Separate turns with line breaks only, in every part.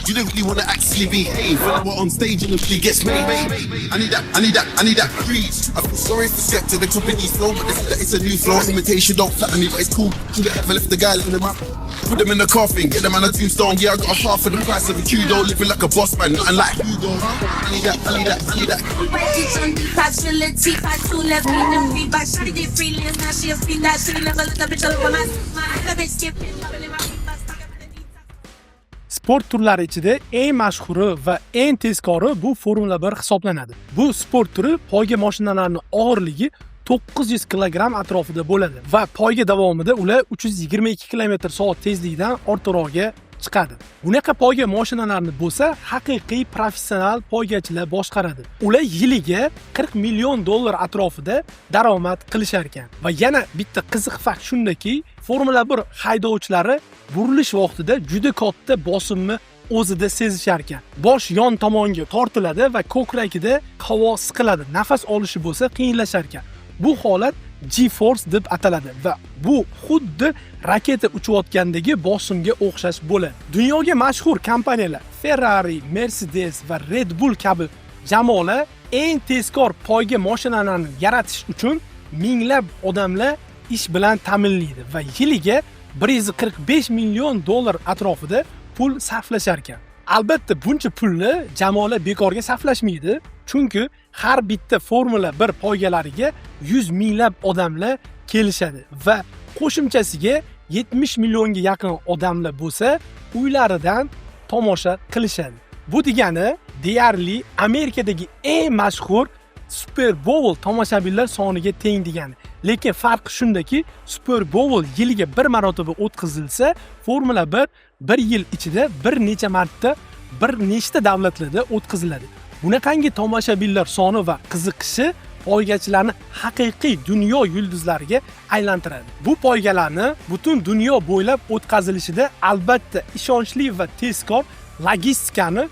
You don't really wanna actually behave when we're on stage and the plea gets made. I need that breeze. I feel sorry for Skepta, the company flow, but it's a new flow. Imitation don't flatter me, but it's cool. You ever lift the guy in the mouth? Put them in the coffin, get them on a tombstone. Yeah, I got a half of the price of a kudo, living like a boss man, nothing like Hugo. I need that.
Facility, I too left me to be by shot it freelance. Now she a free that she never let the bitch over my bitch skipping.
Sport turlari ichida eng mashhuri va eng tezkori bu Formula 1 hisoblanadi. Bu sport turi poyga mashinalarining og'irligi 900 kilogramm atrofida bo'ladi va poyga davomida ular 322 km/soat tezlikdan ortiqroqga chiqadi. Bunaqa poyga mashinalarini bo'lsa, haqiqiy professional poygachilar boshqaradi. Ular yiliga 40 million dollar atrofida daromad qilishar ekan. Va yana bitta qiziq fakt shundaki, Formula 1 haydovchilari burilish vaqtida juda katta bosimni o'zida sezishar ekan. Bosh yon tomonga tortiladi va ko'kragida havo siqiladi. Nafas olishi bo'lsa qiyinlashar ekan. Bu holat G-force deb ataladi va bu xuddi raketa uchayotgandagi bosimga o'xshash bo'ladi. Dunyoga mashhur kompaniyalar Ferrari, Mercedes va Red Bull kabi jamoalar eng tezkor poyga mashinalarini yaratish uchun minglab odamlar ish bilan ta'minlaydi va yiliga 145 million dollar atrofida pul sarflashar ekan. Albatta buncha pulni jamoalar bekorga sarflashmaydi, chunki har bitta Formula 1 poygalariga 100 minglab odamlar kelishadi va qo'shimchasiga 70 millionga yaqin odamlar bo'lsa, uylaridan tomosha qilishadi. Bu degani deyarli Amerikadagi eng mashhur Super Bowl tomoshabinlar soniga teng degani. Lekin farqi shundaki, Super Bowl yiliga bir marotaba o'tkazilsa, Formula 1 yil ichida bir necha marta bir nechta davlatlarda o'tkaziladi. Bunaqangi tomoshabinlar soni va qiziqishi poygachilarni haqiqiy dunyo yulduzlariga aylantiradi. Bu poygalarni butun dunyo bo'ylab o'tkazilishida albatta ishonchli va tezkor logistikani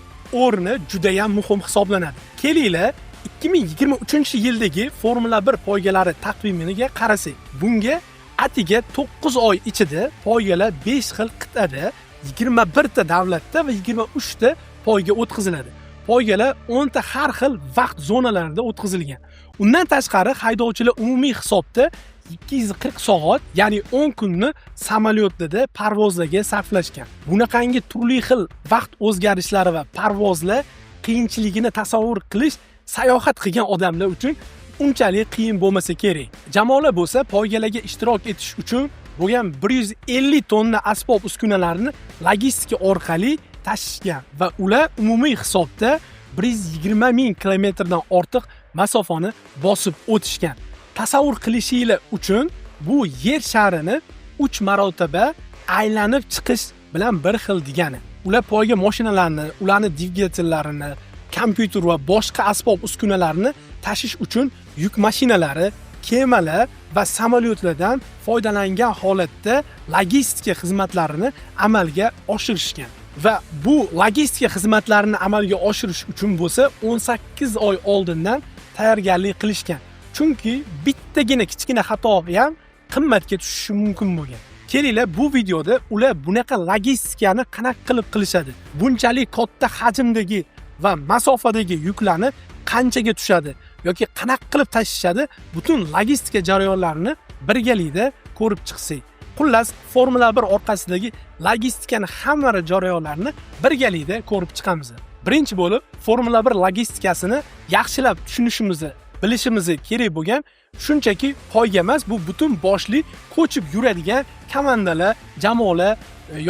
o'rni juda ham muhim hisoblanadi. Kelinglar 2023-yildagi Formula 1 poygalari taqvimiga qarasak. Bunga atiga 9 oy ichida poygalar 5 xil qit'ada, 21 ta davlatda va 23 ta poyga o'tkaziladi. Poygalar 10 ta har xil vaqt zonalarida o'tkazilgan. Undan tashqari haydovchilar umumiy hisobda 240 soat, ya'ni 10 kunni samolyotda parvozlarga sarflashgan. Bunaqangi turli xil vaqt o'zgarishlari va parvozlar qiyinchiligini tasavvur qilish sayohat qilgan odamlar uchun unchalik qiyin bo'lmasa kerak. Jamoalar bo'lsa poygalarga ishtirok etish uchun bo'lgan 150 tonna asbob uskunalarni logistika orqali tashishgan va ular umumiy hisobda 120 ming kilometrdan ortiq masofani bosib o'tishgan. Tasavvur qilishinglar uchun bu yer sharini 3 marotaba aylanib chiqish bilan bir xil degani. Ular poyga mashinalarini, ularning dvigatellarini, kompyuter va boshqa asbob uskunalarni tashish uchun yuk mashinalari, kemalar va samolyotlardan foydalangan holatda logistika xizmatlarini amalga oshirishgan. Va bu logistika xizmatlarini amalga oshirish uchun bo'lsa 18 oy oldindan tayyorgarlik qilishgan. Chunki bittagina kichkina xato ham qimmatga tushishi mumkin bo'lgan. Kelinglar bu videoda ular bunaqa logistikani qanaqa qilib qilishadi? Bunchalik katta hajmdagi va masofadagi yuklarni qanchaga tushadi yoki qanaqa qilib tashishadi? Butun logistika jarayonlarini birgalikda ko'rib chiqsak. Xullas, Formula 1 orqasidagi logistikani hamma jarayonlarini birgalikda ko'rib chiqamiz. Birinchi bo'lib, Formula 1 logistikasini yaxshilab tushunishimiz, bilishimiz kerak bo'lgan shunchaki poyga emas, bu butun boshli ko'chib yuradigan komandalar, jamoalar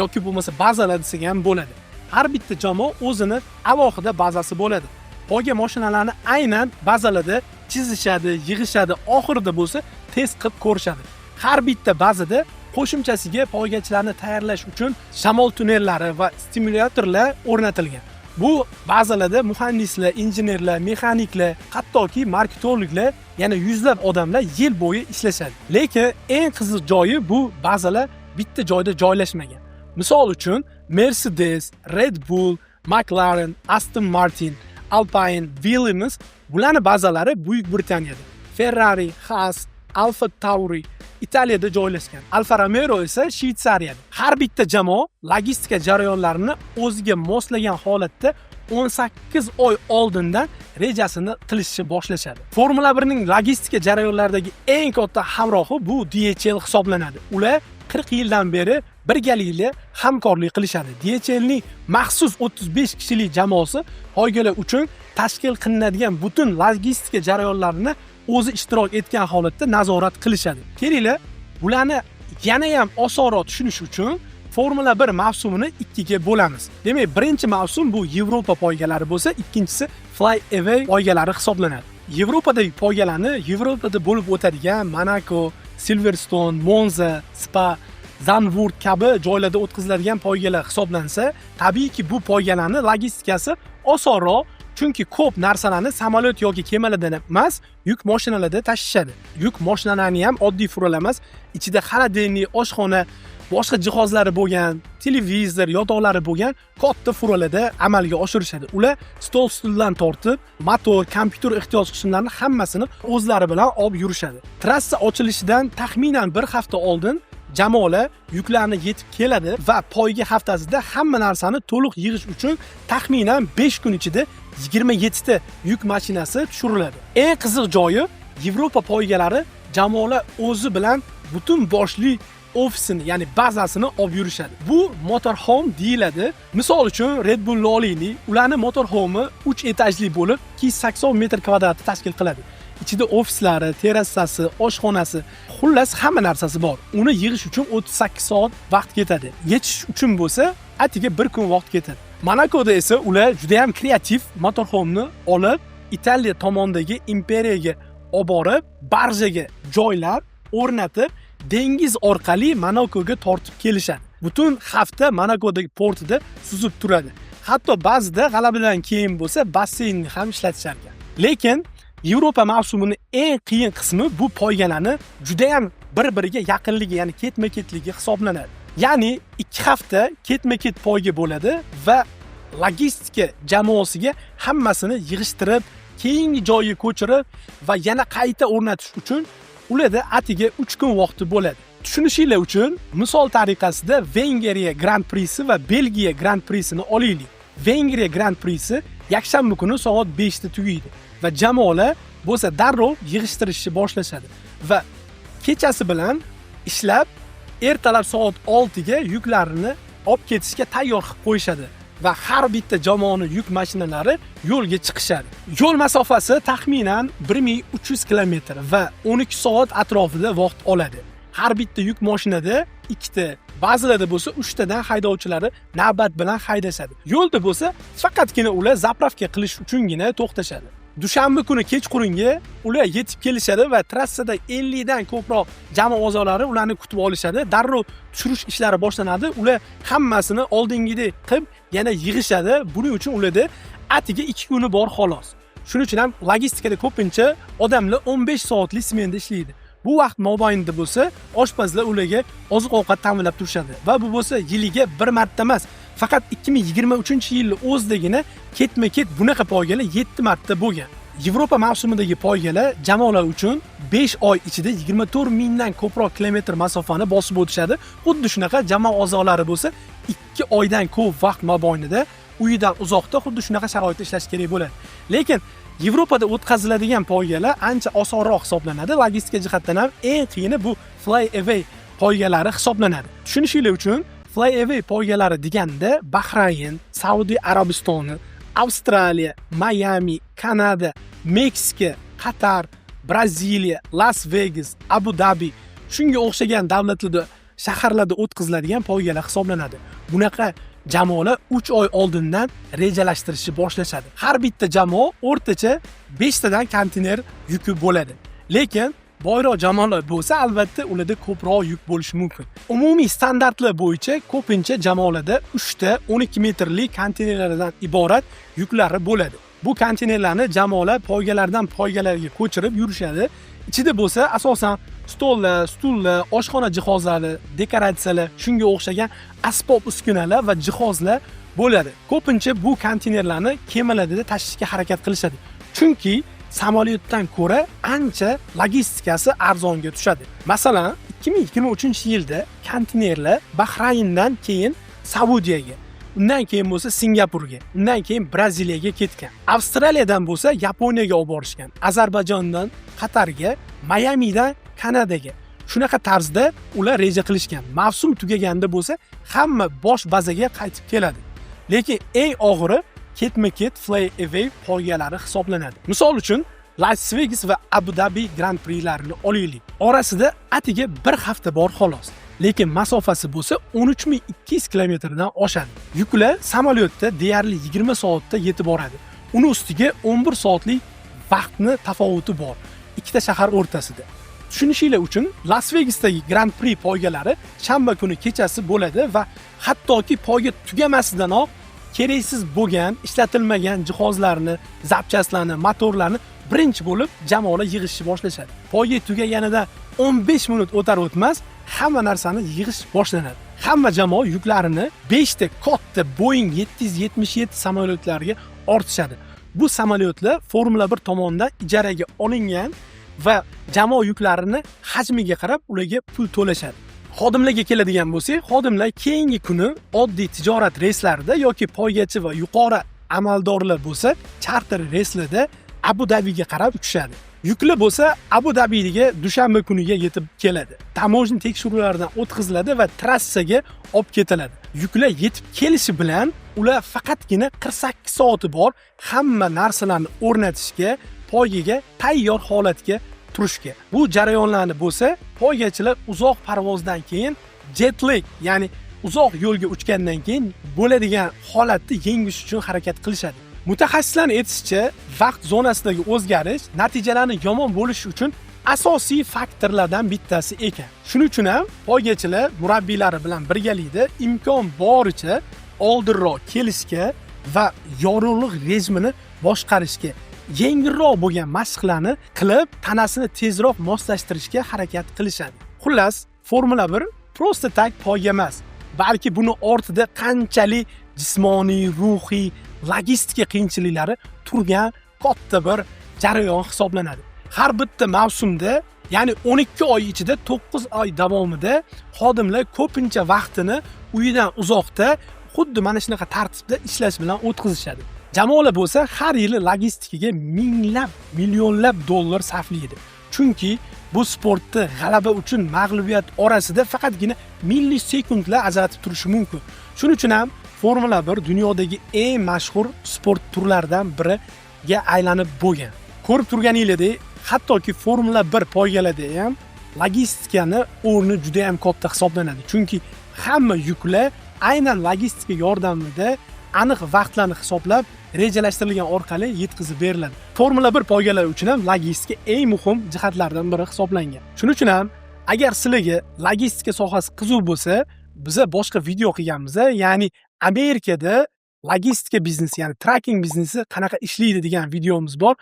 yoki bo'lmasa bazalar desak ham bo'ladi. Har bitta jamoa o'zini alohida bazasi bo'ladi. Poyga mashinalarini aynan bazalarda chizishadi, yig'ishadi, oxirida bo'lsa test qilib ko'rishadi. Har bitta bazada qo'shimchasiga poygachilarni tayyorlash uchun shamol tunnellari va stimulyatorlar o'rnatilgan. Bu bazalarda muhandislar, injenerlar, mexaniklar, hattoki marketologlar, yana yuzlab odamlar yil bo'yi ishlashadi. Lekin eng qiziq joyi bu bazalar bitta joyda joylashmagan. Misol uchun Mercedes, Red Bull, McLaren, Aston Martin, Alpine, Williams bularning bazalari Buyuk Britaniyada. Ferrari, Haas, Alfa Tauri Italiyada joylashgan. Alfa Romeo esa Shvetsariyada. Har bitta jamoa logistika jarayonlarini o'ziga moslagan holatda 18 oy oldindan rejasini qilishni boshlashadi. Formula 1 ning logistika jarayonlaridagi eng katta hamrohi bu DHL hisoblanadi. Ular 40 yildan beri birgalikda hamkorlik qilishadi. DHL ning maxsus 35 kishilik jamoasi poygalar uchun tashkil qilinadigan butun logistika jarayonlarini o'zi ishtirok etgan holatda nazorat qilishadi. Kelinglar, bularni yana ham osonroq tushunish uchun Formula 1 mavsumini ikkiga bo'lamiz. Demak, birinchi mavsum bu Yevropa poygalari bo'lsa, ikkinchisi Fly Away poygalari hisoblanadi. Yevropadagi poygalarni Yevropada bo'lib o'tadigan Monaco, Silverstone, Monza, Spa, Zandvoort kabi joylarda o'tkaziladigan poygalar hisoblansa, tabiiyki bu poygalarni logistikasi osonroq, chunki ko'p narsalarni samolyot yoki kemalardan emas, yuk mashinalarda tashishadi. Yuk mashinalari ham oddiy furlar emas, ichida xolodilnik, oshxona, boshqa jihozlari bo'lgan, televizor, yotoqlari bo'lgan katta furlarda amalga oshirishadi. Ular stol-stuldan tortib, motor, kompyuter ehtiyoj qismlarini hammasini o'zlari bilan olib yurishadi. Trassa ochilishidan taxminan bir hafta oldin jamoalar yuklarni yetib keladi va poyga haftasida hamma narsani to'liq yig'ish uchun taxminan 5 kun ichida 27 ta yuk mashinasi tushiriladi. Eng qiziq joyi, Yevropa poygalari jamoalar o'zi bilan butun boshli ofisini, ya'ni bazasini olib yurishadi. Bu motorhome deyiladi. Misol uchun Red Bull olaylik, ularning motorhome'i 3 etajli bo'lib, 280 metr kvadratni tashkil qiladi. Ichida ofislari, terassasi, oshxonasi, xullas hamma narsasi bor. Uni yig'ish uchun 38 soat vaqt ketadi. Yechish uchun bo'lsa, atiga 1 kun vaqt ketadi. Monakoda esa ular juda ham kreativ motorhome'ni olib, Italiya tomondagi imperiyaga olib borib, barjaga joylar o'rnatib, dengiz orqali Monakoga tortib kelishadi. Butun hafta Monakodagi portida suzib turadi. Hatto ba'zida g'alabadan keyin bo'lsa, basseynni ham ishlatishar ekan. Lekin Yevropa mavsumining eng qiyin qismi bu poygalarni juda ham bir-biriga yaqinligi, ya'ni ketma-ketligi hisoblanadi. Ya'ni 2 hafta ketma-ket poyga bo'ladi va logistika jamoasiga hammasini yig'ishtirib, keyingi joyga ko'chirib va yana qayta o'rnatish uchun ularda atiga 3 kun vaqti bo'ladi. Tushunishinglar uchun misol tariqasida Vengriya Grand Prix'i va Belgiya Grand Prix'ini olaylik. Vengriya Grand Prix'i yakshanba kuni soat 5 da tugaydi va jamoalar bo'lsa darrov yig'ishtirishni boshlashadi va kechasi bilan ishlab ertalab soat 6 ga yuklarini olib ketishga tayyor qilib qo'yishadi va har bitta jamoaning yuk mashinalari yo'lga chiqishadi. Yo'l masofasi taxminan 1300 km va 12 soat atrofida vaqt oladi. Har bitta yuk mashinada 2 ta, ba'zilarda bo'lsa 3 tadan haydovchilari navbat bilan haydashadi. Yo'lda bo'lsa faqatgina ular zapravka qilish uchungina to'xtashadi. Dushanba kuni kechqurunga ular yetib kelishadi va trassada 50 dan ko'proq jamoa a'zolari ularni kutib olishadi. Darrov tushirish ishlari boshlanadi. Ular hammasini oldingidek qilib yana yig'ishadi. Buning uchun ularda atiga 2 kuni bor xolos. Shuning uchun ham logistikada ko'pincha odamlar 15 soatlik smenda ishlaydi. Bu vaqt mobaynida bo'lsa, oshpazlar ularga oziq-ovqat ta'minlab turishadi va bu bo'lsa yiliga bir marta emas, faqat 2023-yilning o'zidagina ketma-ket bunaqa poygalar 7 marta bo'lgan. Yevropa mavsumidagi poygalar jamoalar uchun 5 oy ichida 24 mingdan ko'proq kilometr masofani bosib o'tishadi. Xuddi shunaqa jamoa a'zolari bo'lsa 2 oydan ko'p vaqt mobaynida uyidan uzoqda xuddi shunaqa sharoitda ishlash kerak bo'ladi. Lekin Yevropada o'tkaziladigan poygalar ancha osonroq hisoblanadi. Logistika jihatdan ham eng qiyini bu Fly Away poygalari hisoblanadi. Tushunishinglar uchun Fly Away poygalari deganda Bahrayn, Saudiya Arabistoni, Avstraliya, Miami, Kanada, Meksika, Qatar, Braziliya, Las Vegas, Abu Dhabi shunga o'xshagan davlatlarda, shaharlarda o'tkaziladigan poygalar hisoblanadi. Bunaqa jamoalar 3 oy oldindan rejalashtirishni boshlashadi. Har bitta jamoa o'rtacha 5 tadan konteyner yuki bo'ladi. Lekin boyroq jamoalar bo'lsa, albatta ularda ko'proq yuk bo'lishi mumkin. Umumiy standartlar bo'yicha ko'pincha jamoalarda 3 ta 12 metrlik konteynerlardan iborat yuklari bo'ladi. Bu konteynerlarni jamoalar poygalardan poygalarga ko'chirib yurishadi. Ichida bo'lsa asosan stollar, stullar, oshxona jihozlari, dekoratsiyalar, shunga o'xshagan asbob uskunalar va jihozlar bo'ladi. Ko'pincha bu konteynerlarni kemalarda tashishga harakat qilishadi. Chunki samolyotdan ko'ra ancha logistikasi arzonga tushadi. Masalan, 2023-yilda konteynerlar Bahrayndan keyin Saudiyaga, undan keyin bo'lsa Singapurga, undan keyin Braziliyaga ketgan. Avstraliyadan bo'lsa Yaponiyaga olib borishgan. Ozarbayjondan Qatarga, Mayamidan Kanadaga. Shunaqa tarzda ular reja qilishgan. Mavsum tugaganda bo'lsa hamma bosh bazaga qaytib keladi. Lekin eng og'iri ketma-ket fly away poygalari hisoblanadi. Misol uchun Las Vegas va Abu Dhabi Grand Prix'larini olaylik. Orasida atiga bir hafta bor xolos. Lekin masofasi bo'lsa 13200 kilometrdan oshadi. Yuklar samolyotda deyarli 20 soatda yetib boradi. Uni ustiga 11 soatlik vaqtni tafovuti bor ikkita shahar o'rtasida. Tushunishinglar uchun Las Vegasdagi Grand Prix poygalari shanba kuni kechasi bo'ladi va hattoki poyga tugamasdanoq keraksiz bo'lgan, ishlatilmagan jihozlarni, zapchastlarni, motorlarni birinchi bo'lib jamoalar yig'ishni boshlashadi. Poyga tugaganidan 15 minut o'tar o'tmas hamma narsani yig'ish boshlanadi. Hamma jamoa yuklarini 5 ta katta Boeing 777 samolyotlariga ortishadi. Bu samolyotlar Formula 1 tomonidan ijaraga olingan va jamoa yuklarini hajmiga qarab ularga pul to'lashadi. Xodimlarga keladigan bo'lsak, xodimlar keyingi kuni oddiy tijorat reyslarida yoki poygachi va yuqori amaldorlar bo'lsa, charter reyslarda Abu Dhabiga qarab uchishadi. Yuklar bo'lsa Abu Dhabiga dushanba kuniga yetib keladi. Tamojni tekshiruvlaridan o'tkaziladi va trassaga olib ketiladi. Yuklar yetib kelishi bilan ular faqatgina 48 soati bor hamma narsalarni o'rnatishga, poygaga tayyor holatga turishga. Bu jarayonlarni bo'lsa, poygachilar uzoq parvozdan keyin jet lag, ya'ni uzoq yo'lga uchgandan keyin bo'ladigan holatni yengish uchun harakat qilishadi. Mutaxassislarning aytishicha, vaqt zonasidagi o'zgarish natijalarni yomon bo'lishi uchun asosiy faktorlardan bittasi ekan. Shuning uchun ham poygachilar murabbiylari bilan birgalikda imkon boricha oldinroq kelishga va yorug'lik rejimini boshqarishga, yengilroq bo'lgan mashqlarni qilib, tanasini tezroq moslashtirishga harakat qilishadi. Xullas, Formula 1 prosta tak poyga emas, balki buni ortida qanchalik jismoniy, ruhiy, logistika qiyinchiliklari turgan katta bir jarayon hisoblanadi. Har bitta mavsumda, ya'ni 12 oy ichida 9 oy davomida xodimlar ko'pincha vaqtini uyidan uzoqda, xuddi mana shunaqa tartibda ishlash bilan o'tkazishadi. Jamoalar bo'lsa har yili logistikaga minglab, millionlab dollar sarflaydi. Chunki bu sportda g'alaba uchun mag'lubiyat orasida faqatgina millisekundlar ajratib turishi mumkin. Shuning uchun ham Formula 1 dunyodagi eng mashhur sport turlaridan biriga aylanib bo'lgan. Ko'rib turganinglardek, hattoki Formula 1 poygalarida ham logistikani o'rni juda ham katta hisoblanadi. Chunki hamma yuklar aynan logistika yordamida aniq vaqtlarni hisoblab, rejalashtirilgan orqali yetkazib beriladi. Formula 1 poygalari uchun ham logistika eng muhim jihatlardan biri hisoblangan. Shuning uchun ham agar sizlarga logistika sohasi qiziq bo'lsa, biz boshqa video qilganmiz, ya'ni Amerikada logistika biznesi, ya'ni tracking biznesi qanaqa ishlaydi degan videomiz bor.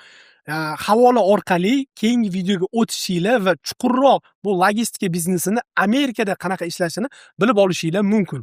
Havola orqali keyingi videoga o'tishinglar va chuqurroq bu logistika biznesini Amerikada qanaqa ishlashini bilib olishinglar mumkin.